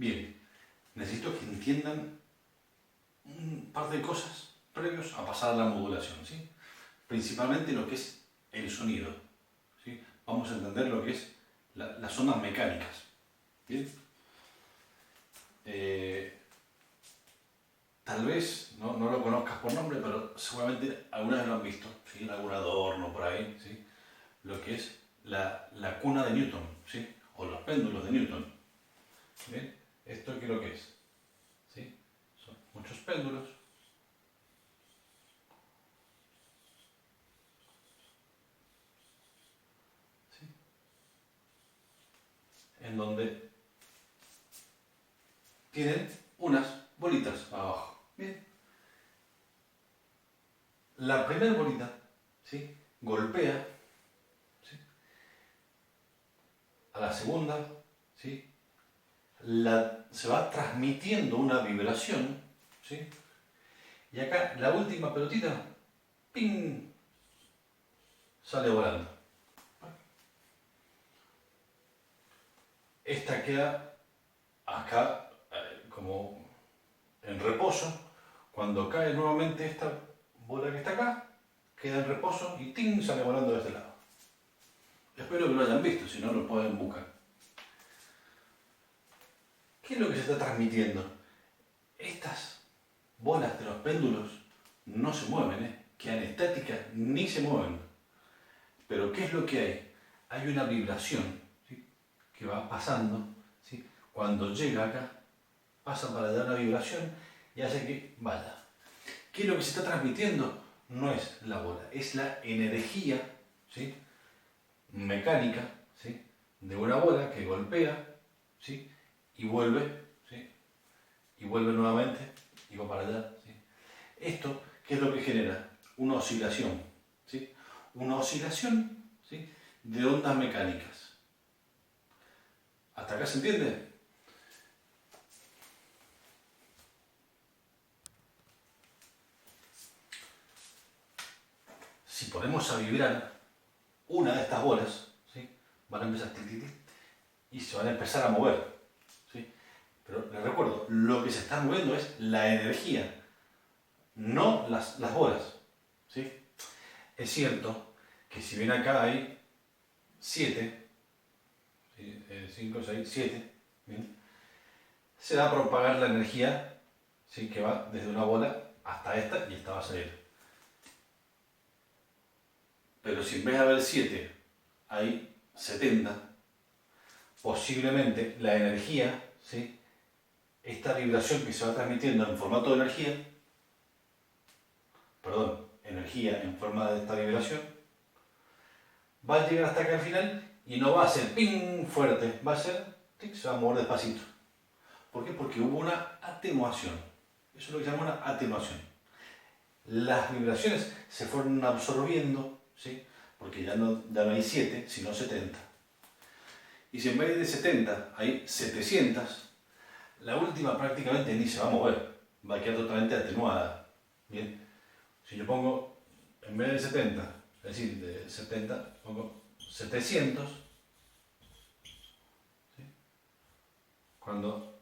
Bien, necesito que entiendan un par de cosas previos a pasar a la modulación, ¿sí? Principalmente lo que es el sonido, ¿sí? Vamos a entender lo que es las ondas mecánicas, ¿bien? Tal vez no lo conozcas por nombre, pero seguramente alguna vez lo han visto, ¿sí? En algún adorno por ahí, ¿sí? Lo que es la cuna de Newton, ¿sí? O los péndulos de Newton. ¿Bien? ¿Esto qué es lo que es? ¿Sí? Son muchos péndulos. ¿Sí? En donde tienen unas bolitas abajo. Bien. La primera bolita, ¿sí? Golpea, ¿sí? A la segunda, ¿sí? Se va transmitiendo una vibración, ¿sí? Y acá la última pelotita, ¡ping!, sale volando. Esta queda acá como en reposo. Cuando cae nuevamente esta bola que está acá, queda en reposo y ¡ting!, sale volando de este lado. Espero que lo hayan visto, si no lo pueden buscar. ¿Qué es lo que se está transmitiendo? Estas bolas de los péndulos no se mueven, quedan estáticas ni se mueven. Pero ¿qué es lo que hay? Hay una vibración, ¿sí?, que va pasando, ¿sí? Cuando llega acá, pasa para dar una vibración y hace que vaya. ¿Qué es lo que se está transmitiendo? No es la bola, es la energía, ¿sí?, mecánica, ¿sí?, de una bola que golpea, ¿sí?, y vuelve, ¿sí?, y vuelve nuevamente y va para allá, ¿sí? Esto, ¿qué es lo que genera? Una oscilación, ¿sí? Una oscilación, ¿sí?, de ondas mecánicas. ¿Hasta acá se entiende? Si ponemos a vibrar una de estas bolas, ¿sí?, van a empezar y se van a empezar a mover, ¿sí? Pero les recuerdo, lo que se está moviendo es la energía, no las bolas, ¿sí? Es cierto que si bien acá hay 7, 5, 6, 7, ¿bien?, se va a propagar la energía, ¿sí?, que va desde una bola hasta esta y esta va a salir. Pero si en vez de haber 7 hay 70, posiblemente la energía, ¿sí?, esta vibración que se va transmitiendo en formato de energía en forma de esta vibración, va a llegar hasta acá al final y no va a ser ping fuerte, va a ser, tic, se va a mover despacito. ¿Por qué? Porque hubo una atenuación. Eso es lo que se llama una atenuación. Las vibraciones se fueron absorbiendo, ¿sí?, porque ya no hay 7, sino 70. Y si en vez de 70 hay 700, la última prácticamente ni se va a mover, va a quedar totalmente atenuada. Bien, si yo pongo, en vez de 70, es decir, de 70, pongo 700, ¿sí?, cuando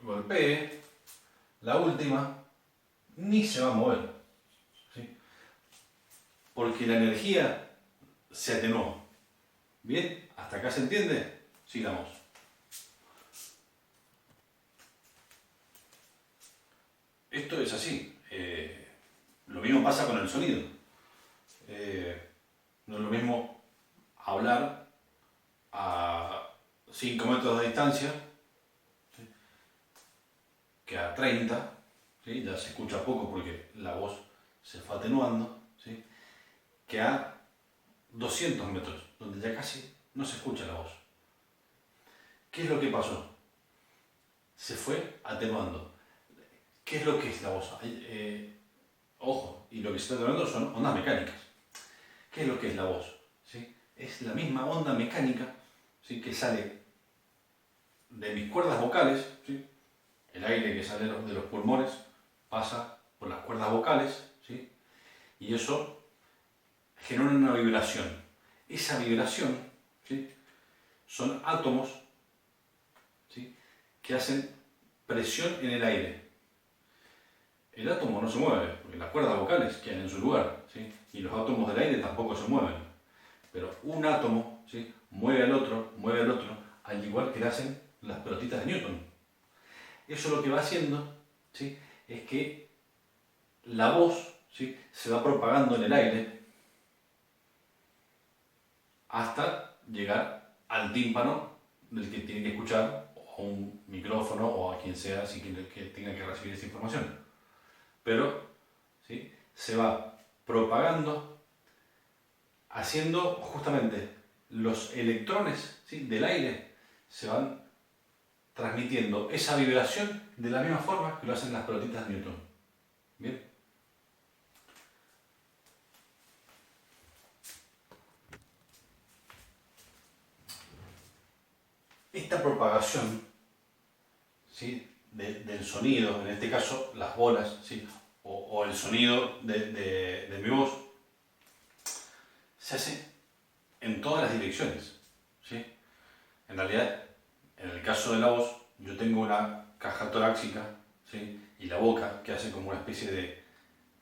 golpee, la última ni se va a mover, ¿sí?, porque la energía se atenuó. Bien, ¿hasta acá se entiende? Sigamos. Esto es así. Lo mismo pasa con el sonido. No es lo mismo hablar a 5 metros de distancia, ¿sí?, que a 30, ¿sí?, ya se escucha poco porque la voz se fue atenuando, ¿sí?, que a 200 metros, donde ya casi no se escucha la voz. ¿Qué es lo que pasó? Se fue atenuando. ¿Qué es lo que es la voz? Ojo, y lo que se está atenuando son ondas mecánicas. ¿Qué es lo que es la voz? ¿Sí? Es la misma onda mecánica, ¿sí?, que sale de mis cuerdas vocales, ¿sí?, el aire que sale de los pulmones pasa por las cuerdas vocales, ¿sí?, y eso genera una vibración. Esa vibración, ¿sí?, son átomos, ¿sí?, que hacen presión en el aire. El átomo no se mueve, porque las cuerdas vocales quedan en su lugar, ¿sí? Y los átomos del aire tampoco se mueven. Pero un átomo, ¿sí?, mueve al otro, al igual que lo hacen las pelotitas de Newton. Eso lo que va haciendo, ¿sí?, es que la voz, ¿sí?, se va propagando en el aire hasta llegar al tímpano del que tiene que escuchar, o a un micrófono, o a quien sea, si quiere que tenga que recibir esa información. Pero, ¿sí?, se va propagando, haciendo justamente los electrones, ¿sí?, del aire, se van transmitiendo esa vibración de la misma forma que lo hacen las pelotitas de Newton. ¿Bien? Esta propagación, ¿sí?, del sonido, en este caso las bolas, ¿sí?, o el sonido de mi voz, se hace en todas las direcciones, ¿sí? En realidad, en el caso de la voz, yo tengo una caja torácica, ¿sí?, y la boca, que hace como una especie de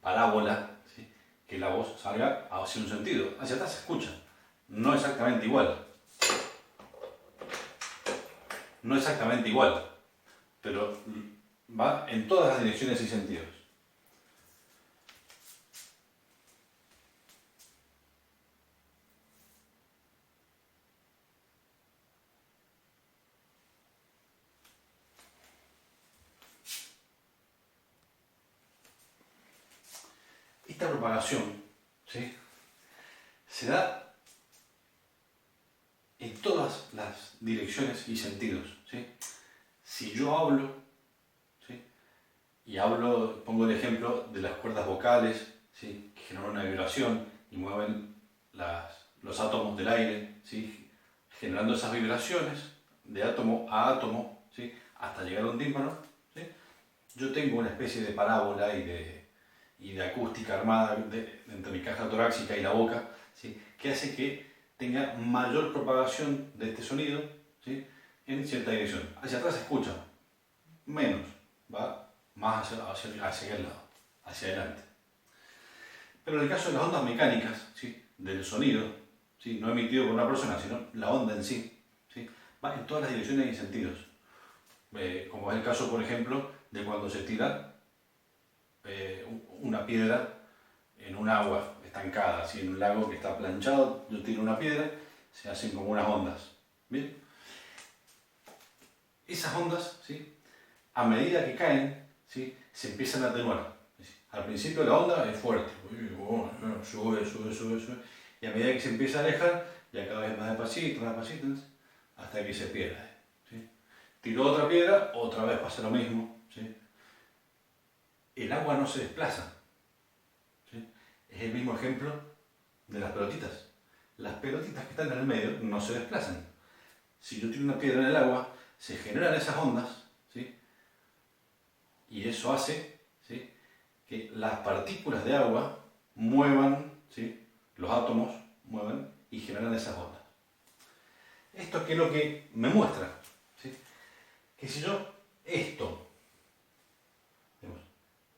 parábola, ¿sí?, que la voz salga hacia un sentido. Hacia atrás se escucha, no exactamente igual. No exactamente igual, pero va en todas las direcciones y sentidos. Esta propagación, ¿sí?, se da en todas las direcciones y sentidos, ¿sí? Si yo hablo, ¿sí?, y hablo, pongo el ejemplo de las cuerdas vocales, ¿sí?, que generan una vibración y mueven los átomos del aire, ¿sí?, generando esas vibraciones de átomo a átomo, ¿sí?, hasta llegar a un tímpano, ¿sí? Yo tengo una especie de parábola y de acústica armada entre mi caja torácica y la boca, ¿sí?, que hace que tenga mayor propagación de este sonido, ¿sí?, en cierta dirección. Hacia atrás se escucha menos, va más hacia el lado, hacia adelante. Pero en el caso de las ondas mecánicas, ¿sí?, del sonido, ¿sí?, no emitido por una persona, sino la onda en sí, ¿sí?, va en todas las direcciones y sentidos. Como es el caso, por ejemplo, de cuando se tira una piedra en un agua estancada, ¿sí?, en un lago que está planchado, yo tiro una piedra, se hacen como unas ondas. ¿Bien? Esas ondas, ¿sí?, a medida que caen, ¿sí?, se empiezan a atenuar. Al principio la onda es fuerte, sube, sube, sube, sube, y a medida que se empieza a alejar, ya cada vez más despacito, hasta que se pierde, ¿sí? Tiró otra piedra, otra vez pasa lo mismo, ¿sí? El agua no se desplaza, ¿sí? Es el mismo ejemplo de las pelotitas. Las pelotitas que están en el medio no se desplazan. Si yo tiro una piedra en el agua, se generan esas ondas, ¿sí?, y eso hace, ¿sí?, que las partículas de agua muevan, ¿sí?, los átomos muevan y generan esas ondas. ¿Esto qué es lo que me muestra? ¿Sí? Que si yo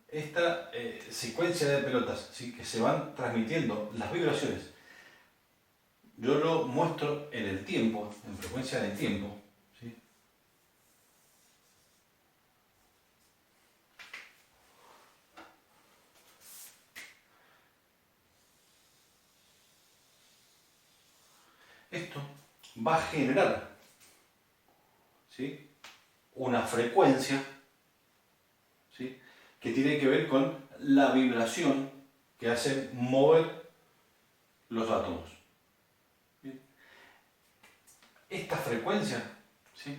esta secuencia de pelotas, ¿sí?, que se van transmitiendo las vibraciones, yo lo muestro en el tiempo, en frecuencia del tiempo, ¿sí?, esto va a generar, ¿sí?, una frecuencia, ¿sí?, que tiene que ver con la vibración que hace mover los átomos. ¿Bien? Esta frecuencia, ¿sí?,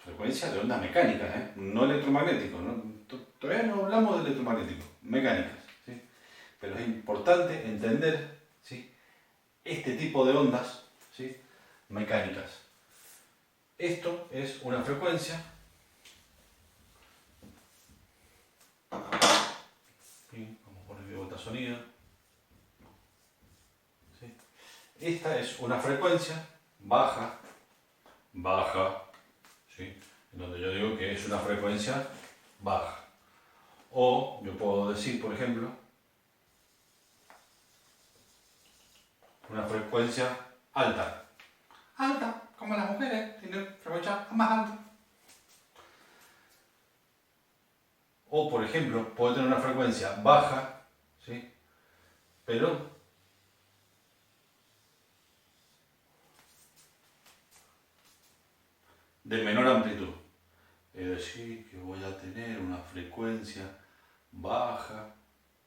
frecuencia de ondas mecánicas, no electromagnéticos, ¿no? Todavía no hablamos de electromagnéticos, mecánicas, ¿sí?, pero es importante entender, ¿sí?, este tipo de ondas, ¿sí?, mecánicas. Esto es una frecuencia, ¿sí?, vamos a poner de vuelta sonido, ¿sí?, esta es una frecuencia baja, baja, ¿sí? En donde yo digo que es una frecuencia baja. O yo puedo decir, por ejemplo, una frecuencia alta. Alta, como las mujeres, tienen frecuencia más alta. O, por ejemplo, puedo tener una frecuencia baja, ¿sí? Pero de menor amplitud. Es decir, que voy a tener una frecuencia baja,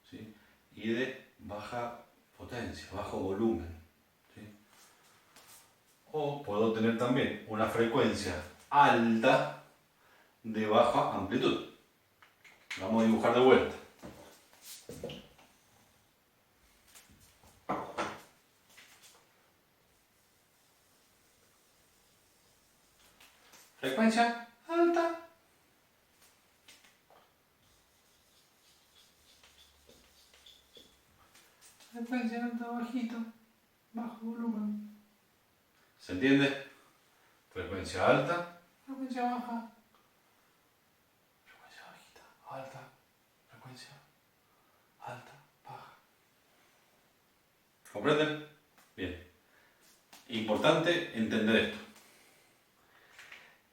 ¿sí? Y de baja potencia, bajo volumen, ¿sí? O puedo tener también una frecuencia alta de baja amplitud. Vamos a dibujar de vuelta. Frecuencia alta. Frecuencia alta, bajita, bajo volumen. ¿Se entiende? Frecuencia alta, frecuencia baja, frecuencia bajita, alta, frecuencia alta, baja. ¿Comprenden? Bien. Importante entender esto.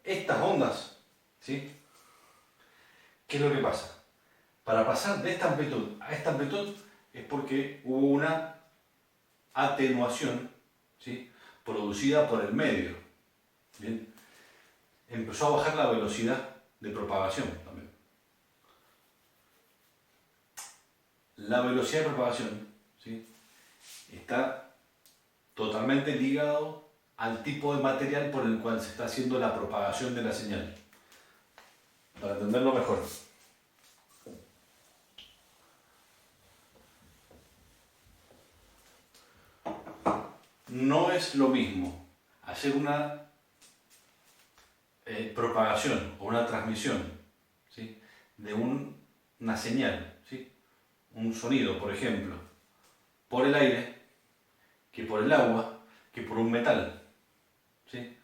Estas ondas, ¿sí? ¿Qué es lo que pasa? Para pasar de esta amplitud a esta amplitud es porque hubo una atenuación, ¿sí? Producida por el medio. Bien. Empezó a bajar la velocidad de propagación también. La velocidad de propagación, ¿sí? Está totalmente ligado al tipo de material por el cual se está haciendo la propagación de la señal. Para entenderlo mejor. No es lo mismo hacer una propagación o una transmisión, ¿sí? De una señal, ¿sí? Un sonido, por ejemplo, por el aire, que por el agua, que por un metal, ¿sí?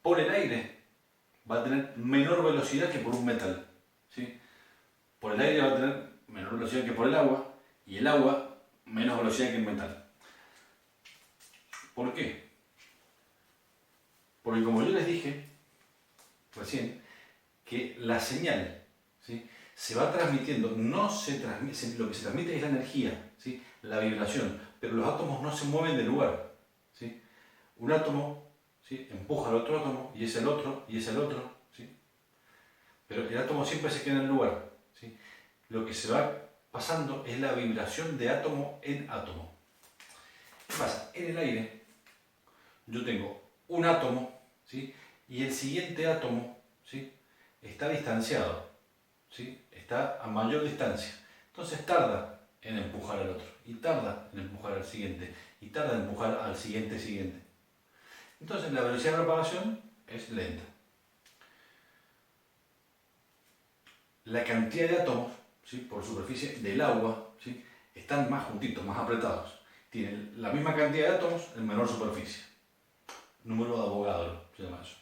Por el aire va a tener menor velocidad que por un metal, ¿sí? Por el aire va a tener menor velocidad que por el agua, y el agua menos velocidad que el metal. ¿Por qué? Porque como yo les dije recién, que la señal, ¿sí? Se va transmitiendo, no se transmite, lo que se transmite es la energía, ¿sí? La vibración, pero los átomos no se mueven del lugar, ¿sí? Un átomo, ¿sí? Empuja al otro átomo, y es el otro, y es el otro, ¿sí? Pero el átomo siempre se queda en el lugar, ¿sí? Lo que se va pasando es la vibración de átomo en átomo. ¿Qué pasa? En el aire yo tengo un átomo, ¿sí? Y el siguiente átomo, ¿sí? Está distanciado, ¿sí? Está a mayor distancia. Entonces tarda en empujar al otro, y tarda en empujar al siguiente, y tarda en empujar al siguiente siguiente. Entonces la velocidad de propagación es lenta. La cantidad de átomos, ¿sí? Por superficie del agua, ¿sí? Están más juntitos, más apretados. Tienen la misma cantidad de átomos en menor superficie. Número de Avogadro, se llama eso.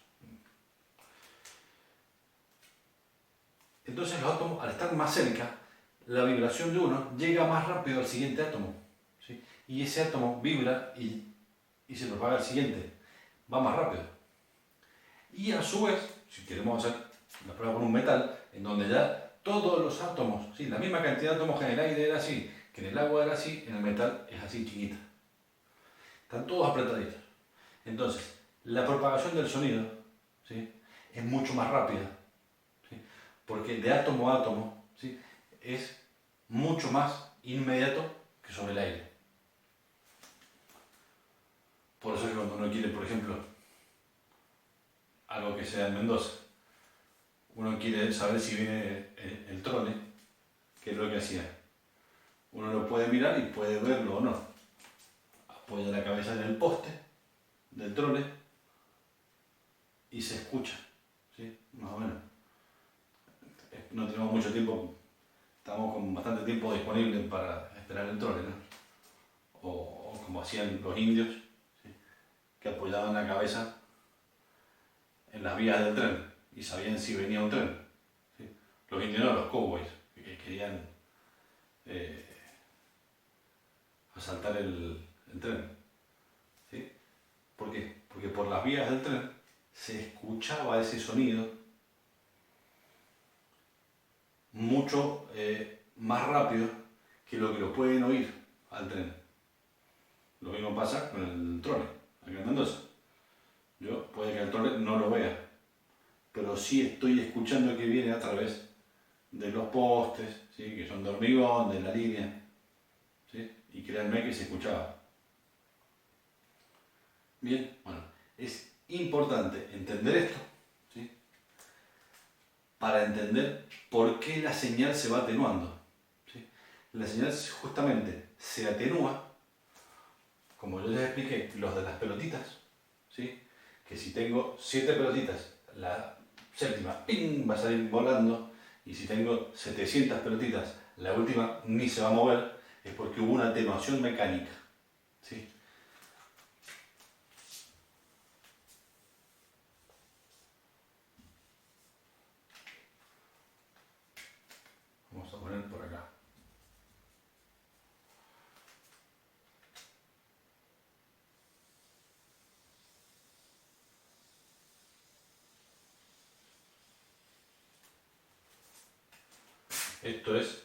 Entonces los átomos, al estar más cerca, la vibración de uno llega más rápido al siguiente átomo, ¿sí? Y ese átomo vibra y se propaga al siguiente. Va más rápido. Y a su vez, si queremos hacer la prueba con un metal, en donde ya todos los átomos, ¿sí? La misma cantidad de átomos que en el aire era así, que en el agua era así, en el metal es así chiquita. Están todos apretaditos. Entonces, la propagación del sonido, ¿sí? Es mucho más rápida, ¿sí? Porque de átomo a átomo, ¿sí? Es mucho más inmediato que sobre el aire. Por eso es que cuando uno quiere, por ejemplo, algo que sea en Mendoza, uno quiere saber si viene el trole, que es lo que hacía. Uno lo puede mirar y puede verlo o no. Apoya la cabeza en el poste del trole y se escucha, ¿sí? Más o menos. No tenemos mucho tiempo, estamos con bastante tiempo disponible para esperar el trole, ¿no? O como hacían los indios, ¿sí? Que apoyaban la cabeza en en las vías del tren y sabían si venía un tren. ¿Sí? Los indios no, los cowboys, que querían asaltar el tren. ¿Sí? ¿Por qué? Porque por las vías del tren se escuchaba ese sonido mucho más rápido que lo que lo pueden oír al tren. Lo mismo pasa con el trole, acá en Mendoza. Yo puede que el trole no lo vea, pero sí estoy escuchando que viene a través de los postes, ¿sí? Que son de hormigón, de la línea, ¿sí? Y créanme que se escuchaba. Bien, bueno, es importante entender esto, ¿sí? Para entender por qué la señal se va atenuando, ¿sí? La señal justamente se atenúa, como yo les expliqué, los de las pelotitas, ¿sí? Que si tengo 7 pelotitas, la séptima ¡ping!, va a salir volando, y si tengo 700 pelotitas, la última ni se va a mover, es porque hubo una atenuación mecánica, ¿sí? Vamos a poner por acá. Esto es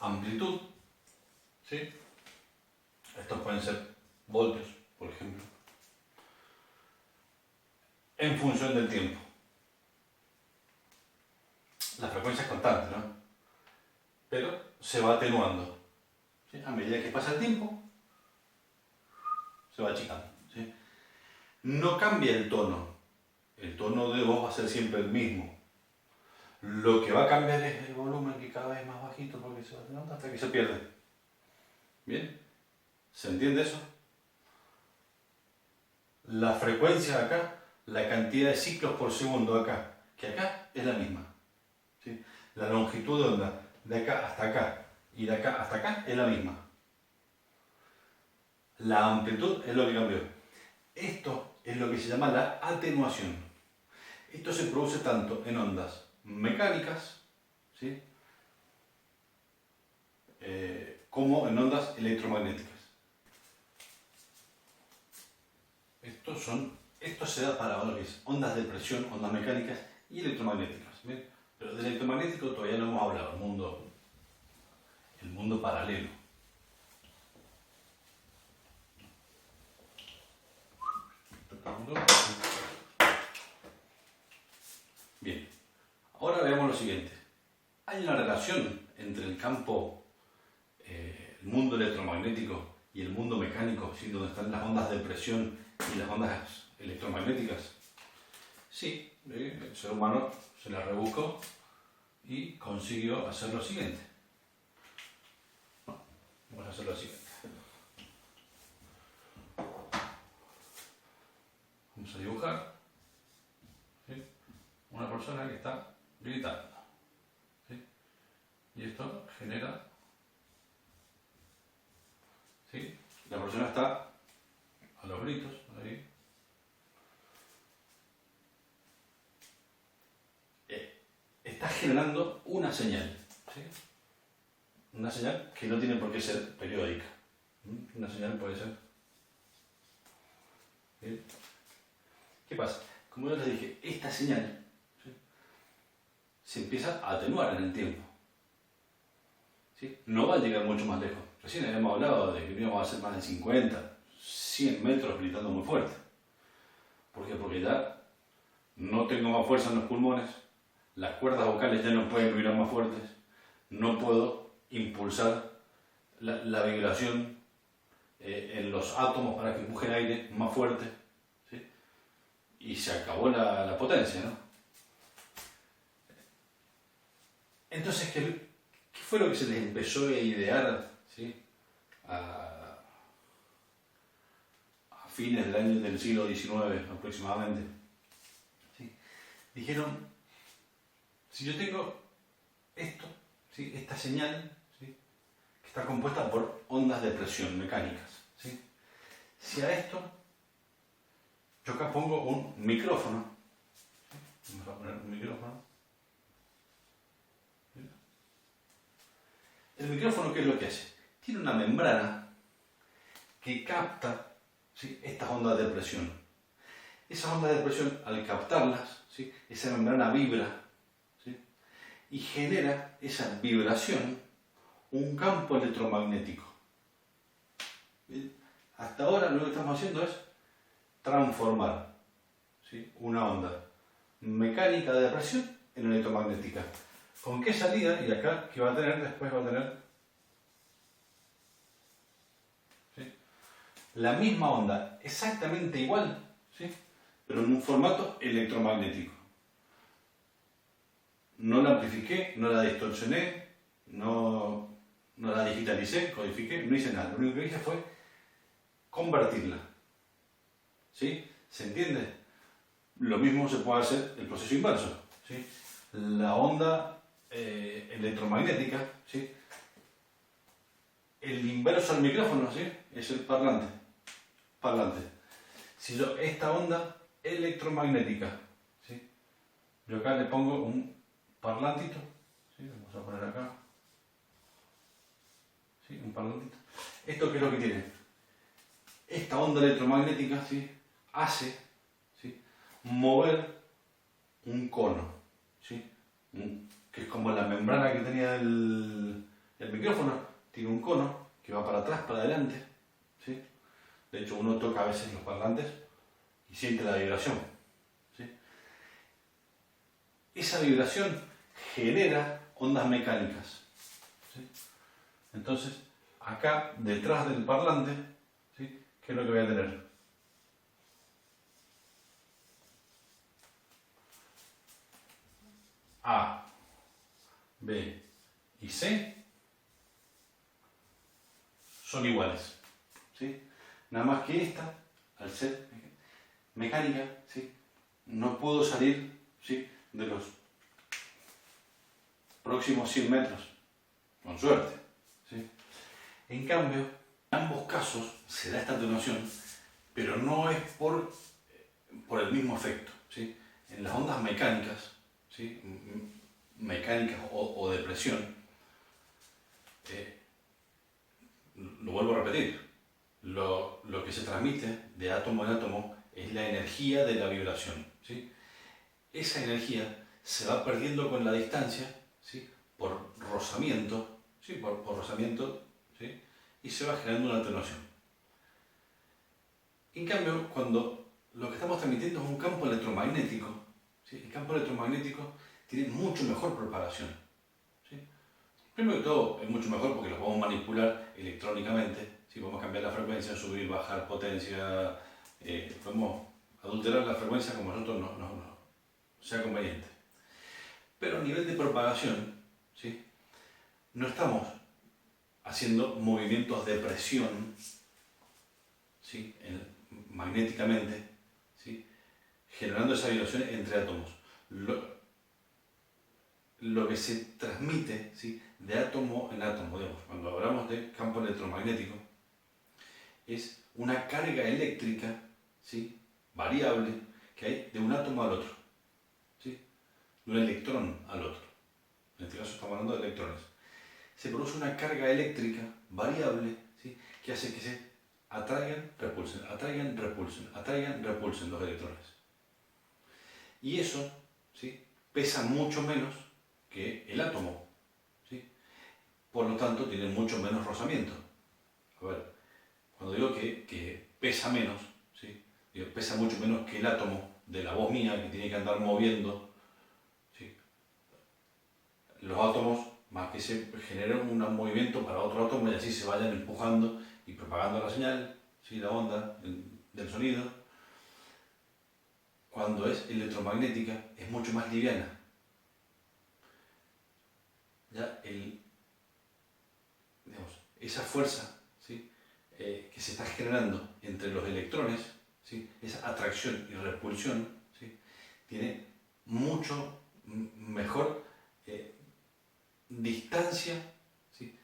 amplitud, ¿sí? Estos pueden ser voltios, por ejemplo, en función del tiempo. La frecuencia es constante, ¿no? Pero se va atenuando, ¿sí? A medida que pasa el tiempo, se va achicando, ¿sí? No cambia el tono de voz va a ser siempre el mismo. Lo que va a cambiar es el volumen, que cada vez es más bajito porque se va atenuando hasta que se pierde. ¿Bien? ¿Se entiende eso? La frecuencia acá, la cantidad de ciclos por segundo acá, que acá es la misma, ¿sí? La longitud de onda de acá hasta acá y de acá hasta acá es la misma. La amplitud es lo que cambió. Esto es lo que se llama la atenuación. Esto se produce tanto en ondas mecánicas, ¿sí? Como en ondas electromagnéticas. Esto se da para ondas de presión, ondas mecánicas y electromagnéticas. ¿Bien? Pero del electromagnético todavía no hemos hablado, el mundo paralelo. Bien, ahora veamos lo siguiente. Hay una relación entre el campo, el mundo electromagnético y el mundo mecánico, ¿sí? Donde están las ondas de presión y las ondas electromagnéticas. Sí, el ser humano se la rebuscó y consiguió hacer lo siguiente. Vamos a hacer lo siguiente. Vamos a dibujar, ¿sí? Una persona que está gritando, ¿sí? Y esto genera, ¿sí? La persona está a los gritos, ahí. Está generando una señal, ¿sí? Una señal que no tiene por qué ser periódica. Una señal puede ser, ¿sí? ¿Qué pasa? Como yo les dije, esta señal, ¿sí?, se empieza a atenuar en el tiempo, ¿sí? No va a llegar mucho más lejos. Recién habíamos hablado de que no íbamos a hacer más de 50, 100 metros gritando muy fuerte. ¿Por qué? Porque ya no tengo más fuerza en los pulmones, las cuerdas vocales ya no pueden vibrar más fuertes, no puedo impulsar la vibración en los átomos para que empujen aire más fuerte, ¿sí? Y se acabó la potencia, ¿no? Entonces, ¿qué fue lo que se les empezó a idear, ¿sí?, a fines del siglo XIX aproximadamente? ¿Sí? Dijeron, si yo tengo esto, ¿sí?, esta señal, ¿sí?, que está compuesta por ondas de presión mecánicas, ¿sí?, si a esto Yo acá pongo un micrófono. Vamos a poner un micrófono. El micrófono, ¿qué es lo que hace? Tiene una membrana que capta, ¿sí?, estas ondas de presión. Esas ondas de presión, al captarlas, ¿sí?, esa membrana vibra, ¿sí?, y genera esa vibración un campo electromagnético. ¿Bien? Hasta ahora lo que estamos haciendo es transformar, ¿sí?, una onda mecánica de presión en electromagnética. ¿Con qué salida? Y acá, ¿qué va a tener? Después va a tener, ¿sí?, la misma onda, exactamente igual, ¿sí?, pero en un formato electromagnético. No la amplifiqué, no la distorsioné, no la digitalicé, codifiqué, no hice nada. Lo único que hice fue convertirla. ¿Sí? ¿Se entiende? Lo mismo se puede hacer el proceso inverso. ¿Sí? La onda electromagnética, ¿sí?, el inverso al micrófono, ¿sí?, es el parlante. Si yo esta onda electromagnética, ¿sí?, yo acá le pongo un parlantito, ¿sí?, vamos a poner acá, ¿sí?, un parlantito. ¿Esto qué es lo que tiene? Esta onda electromagnética, ¿sí?, hace, ¿sí?, mover un cono, ¿sí?, que es como la membrana que tenía el micrófono, tiene un cono que va para atrás, para adelante, ¿sí? De hecho, uno toca a veces los parlantes y siente la vibración, ¿sí? Esa vibración genera ondas mecánicas, ¿sí? Entonces, acá, detrás del parlante, ¿sí?, ¿qué es lo que voy a tener? A, B y C son iguales, ¿sí? Nada más que esta, al ser mecánica, ¿sí?, no puedo salir, ¿sí?, de los próximos 100 metros, con suerte, ¿sí? En cambio, en ambos casos se da esta atenuación, pero no es por el mismo efecto, ¿sí? En las ondas mecánicas, ¿sí?, mecánicas o de presión, lo vuelvo a repetir, lo que se transmite de átomo en átomo es la energía de la vibración, ¿sí? Esa energía se va perdiendo con la distancia, ¿sí?, por rozamiento, ¿sí?, por rozamiento, ¿sí?, y se va generando una atenuación. En cambio, cuando lo que estamos transmitiendo es un campo electromagnético, ¿sí?, el campo electromagnético tiene mucho mejor propagación, ¿sí? Primero que todo, es mucho mejor porque lo podemos manipular electrónicamente, ¿sí? Podemos cambiar la frecuencia, subir, bajar potencia, podemos adulterar la frecuencia como a nosotros no sea conveniente. Pero a nivel de propagación, ¿sí?, no estamos haciendo movimientos de presión, ¿sí?, magnéticamente, ¿sí?, generando esa vibración entre átomos. Lo que se transmite, ¿sí?, de átomo en átomo, digamos, cuando hablamos de campo electromagnético, es una carga eléctrica, ¿sí?, variable que hay de un átomo al otro, ¿sí?, de un electrón al otro. En este caso estamos hablando de electrones. Se produce una carga eléctrica variable, ¿sí?, que hace que se atraigan, repulsen, atraigan, repulsen, atraigan, repulsen los electrones. Y eso, ¿sí?, pesa mucho menos que el átomo, ¿sí? Por lo tanto tiene mucho menos rozamiento. A ver, cuando digo que pesa menos, ¿sí?, digo, pesa mucho menos que el átomo de la voz mía que tiene que andar moviendo, ¿sí? Los átomos, más que se generen un movimiento para otro átomo y así se vayan empujando y propagando la señal, ¿sí?, la onda del sonido, cuando es electromagnética es mucho más liviana. Ya digamos, esa fuerza, ¿sí?, que se está generando entre los electrones, ¿sí?, esa atracción y repulsión, ¿sí?, tiene mucho mejor distancia, ¿sí?,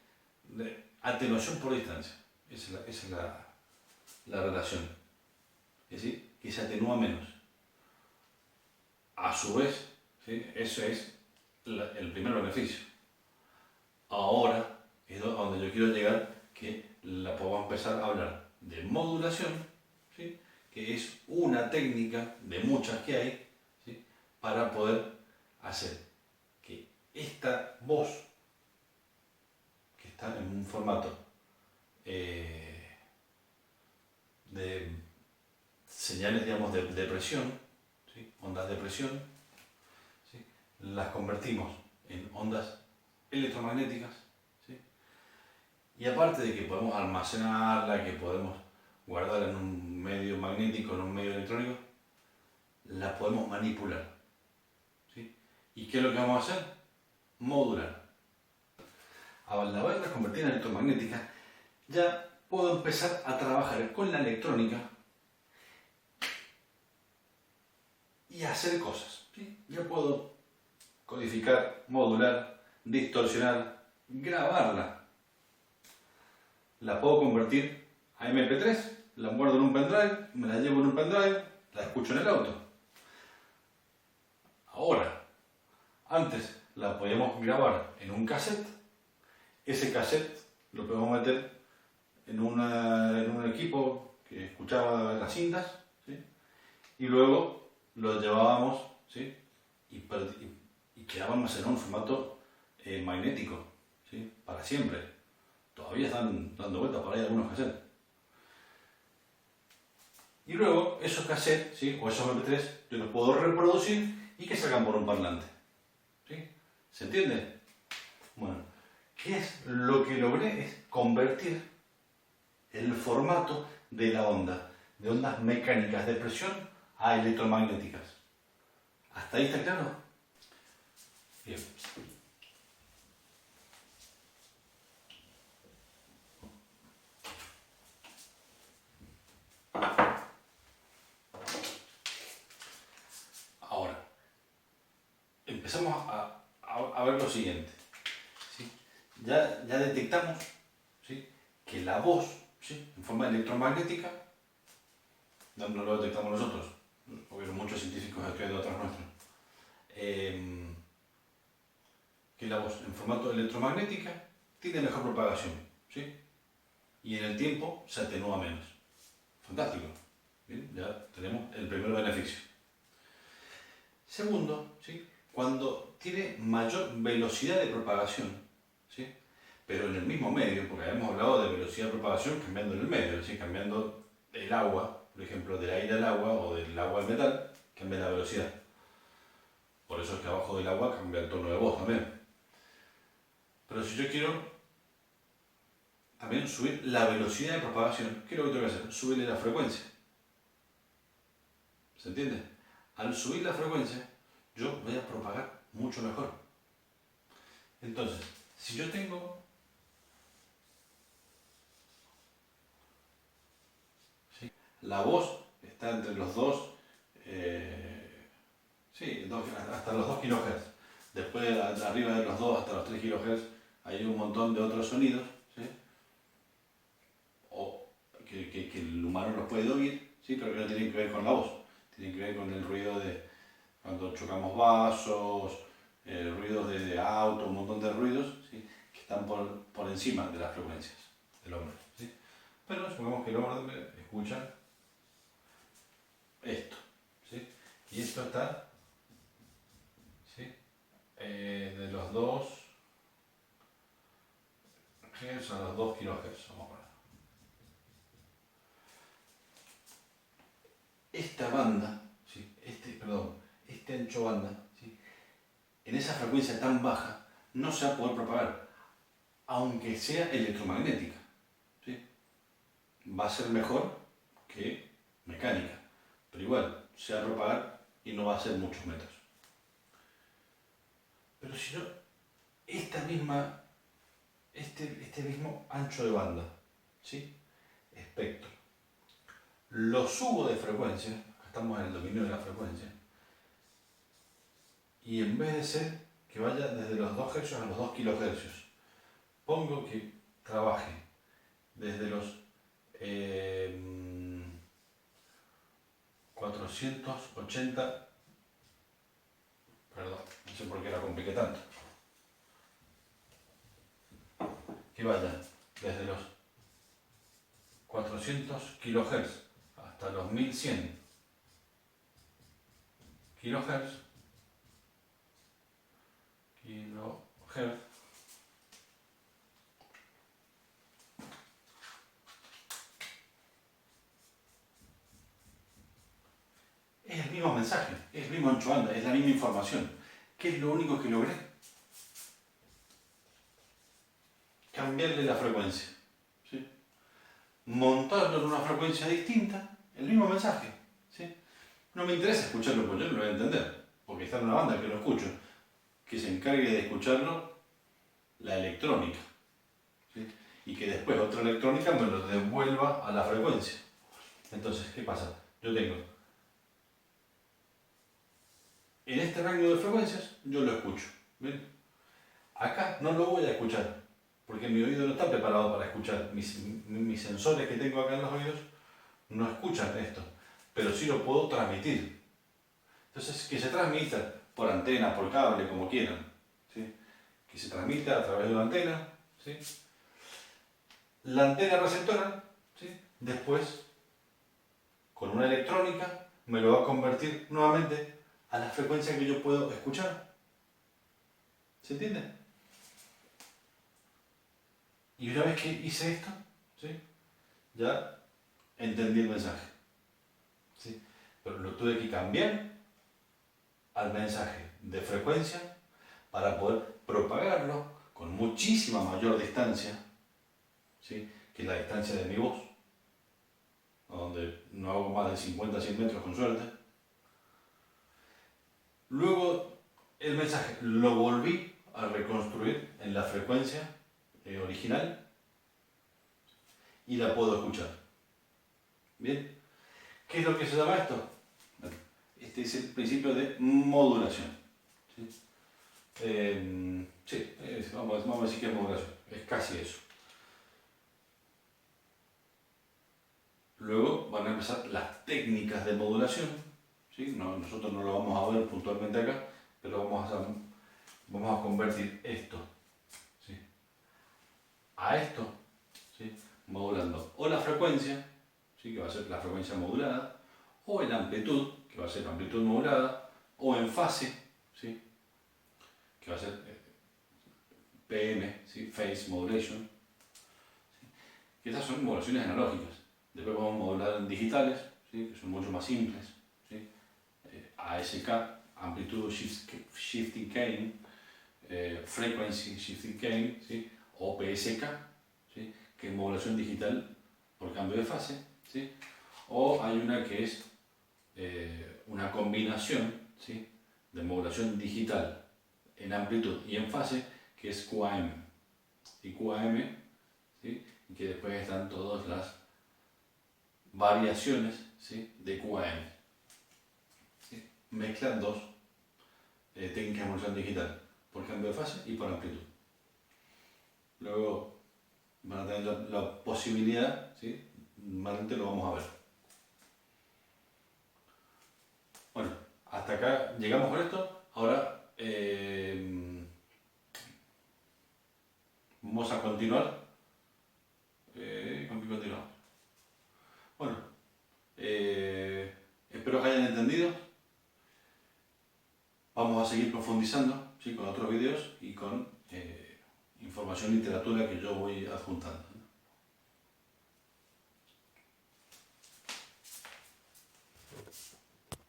atenuación por distancia. Esa es la relación. ¿Es decir? que se atenúa menos. A su vez, ¿sí? Ese es el primer beneficio. Ahora es donde yo quiero llegar, que la podemos empezar a hablar de modulación, ¿sí? Que es una técnica de muchas que hay, ¿sí? Para poder hacer que esta voz, que está en un formato de señales, digamos, de presión, ¿sí? Ondas de presión, ¿sí? Las convertimos en ondas electromagnéticas, ¿sí? Y aparte de que podemos almacenarla, que podemos guardarla en un medio magnético, en un medio electrónico, la podemos manipular, ¿sí? ¿Y qué es lo que vamos a hacer? Modular. Al haberla convertida en electromagnética, ya puedo empezar a trabajar con la electrónica y hacer cosas, ¿sí? Ya puedo codificar, modular, distorsionar, grabarla. La puedo convertir a MP3, la guardo en un pendrive, me la llevo en un pendrive, la escucho en el auto. Ahora, antes la podíamos grabar en un cassette, ese cassette lo podemos meter en un equipo que escuchaba las cintas, ¿sí? Y luego lo llevábamos, ¿sí? Y quedaba almacenado en formato magnético, ¿sí? Para siempre. Todavía están dando vueltas por ahí algunos cassettes. Y luego esos cassettes, ¿sí? O esos MP3 yo los puedo reproducir y que salgan por un parlante, ¿sí? ¿Se entiende? Bueno, ¿qué es lo que logré? Es convertir el formato de la onda, de ondas mecánicas de presión a electromagnéticas. ¿Hasta ahí está claro? Bien. Ahora, empezamos a ver lo siguiente, ¿sí? Ya detectamos, ¿sí? Que la voz, ¿sí? En forma electromagnética, no lo detectamos nosotros, porque muchos científicos estudiando atrás nuestro, que la voz en formato electromagnética tiene mejor propagación, ¿sí? Y en el tiempo se atenúa menos. Fantástico. Bien, ya tenemos el primer beneficio. Segundo, ¿sí? Cuando tiene mayor velocidad de propagación, ¿sí? Pero en el mismo medio, porque hemos hablado de velocidad de propagación cambiando en el medio, es decir, cambiando el agua, por ejemplo, del aire al agua o del agua al metal, cambia la velocidad. Por eso es que abajo del agua cambia el tono de voz también. Pero si yo quiero también subir la velocidad de propagación, ¿qué es lo que tengo que hacer? Subirle la frecuencia. ¿Se entiende? Al subir la frecuencia, yo voy a propagar mucho mejor. Entonces, si yo tengo, ¿sí? La voz está entre los dos, sí, hasta los 2 kHz. Después, arriba de los 2 hasta los 3 kHz, hay un montón de otros sonidos, ¿sí? O que el humano los puede oír, ¿sí? Pero que no tienen que ver con la voz, tienen que ver con el ruido de cuando chocamos vasos, ruidos de auto, un montón de ruidos, ¿sí? Que están por encima de las frecuencias del hombre, ¿sí? Pero supongamos que el hombre escucha esto, ¿sí? Y esto está, ¿sí? De los 2 Hz a los 2 kHz, vamos a poner. Esta banda, ¿sí? Este ancho banda, ¿sí? En esa frecuencia tan baja no se va a poder propagar, aunque sea electromagnética, ¿sí? Va a ser mejor que mecánica, pero igual se va a propagar y no va a ser muchos metros. Pero si yo, este mismo ancho de banda, ¿sí? Espectro, lo subo de frecuencia, acá estamos en el dominio de la frecuencia, y en vez de ser que vaya desde los 2 Hz a los 2 kHz, pongo que trabaje desde los 480, perdón, no sé por qué la compliqué tanto, que vaya desde los 400 kHz hasta los 1100 kHz, es el mismo mensaje, es el mismo ancho banda, es la misma información. ¿Qué es lo único que logré? Cambiarle la frecuencia, ¿sí? Montarlo en una frecuencia distinta, el mismo mensaje, ¿sí? No me interesa escucharlo porque yo no lo voy a entender, porque está en una banda que lo escucho, que se encargue de escucharlo la electrónica, ¿sí? Y que después otra electrónica me lo devuelva a la frecuencia. Entonces, ¿qué pasa? Yo tengo, en este rango de frecuencias, yo lo escucho, ¿bien? Acá no lo voy a escuchar, porque mi oído no está preparado para escuchar. Mis sensores que tengo acá en los oídos no escuchan esto, pero sí lo puedo transmitir. Entonces, que se transmita por antena, por cable, como quieran, ¿sí? Que se transmita a través de una antena, ¿sí? La antena receptora, ¿sí? Después, con una electrónica, me lo va a convertir nuevamente a la frecuencia que yo puedo escuchar. ¿Se entiende? Y una vez que hice esto, ¿sí? Ya entendí el mensaje, ¿sí? Pero lo tuve que cambiar al mensaje de frecuencia para poder propagarlo con muchísima mayor distancia, ¿sí? Que la distancia de mi voz, donde no hago más de 50 a 100 metros con suerte. Luego el mensaje lo volví a reconstruir en la frecuencia original y la puedo escuchar. ¿Bien? ¿Qué es lo que se llama esto? Este es el principio de modulación. ¿Sí? Vamos a decir que es modulación. Es casi eso. Luego van a empezar las técnicas de modulación. ¿Sí? No, nosotros no lo vamos a ver puntualmente acá, pero vamos a convertir esto, ¿sí? A esto, ¿sí? Modulando o la frecuencia, ¿sí? Que va a ser la frecuencia modulada, o en amplitud, que va a ser la amplitud modulada, o en fase, ¿sí? Que va a ser PM, ¿sí? Phase Modulation, ¿sí? Que estas son modulaciones analógicas. Después podemos modular en digitales, ¿sí? Que son mucho más simples, ¿sí? ASK, Amplitude Shifting Gain, Frequency Shifting Gain, ¿sí? O PSK, ¿sí? Que es modulación digital por cambio de fase, ¿sí? O hay una que es una combinación, ¿sí? De modulación digital en amplitud y en fase, que es QAM. Y QAM, ¿sí? Y que después están todas las variaciones, ¿sí? De QAM. ¿Sí? Mezclan dos técnicas de modulación digital, por cambio de fase y por amplitud. Luego van a tener la posibilidad, ¿sí? Más adelante lo vamos a ver. Bueno, hasta acá llegamos con esto. Ahora vamos a continuar. ¿Con qué continuamos? Bueno, espero que hayan entendido. Vamos a seguir profundizando, ¿sí? Con otros vídeos y con información y literatura que yo voy adjuntando.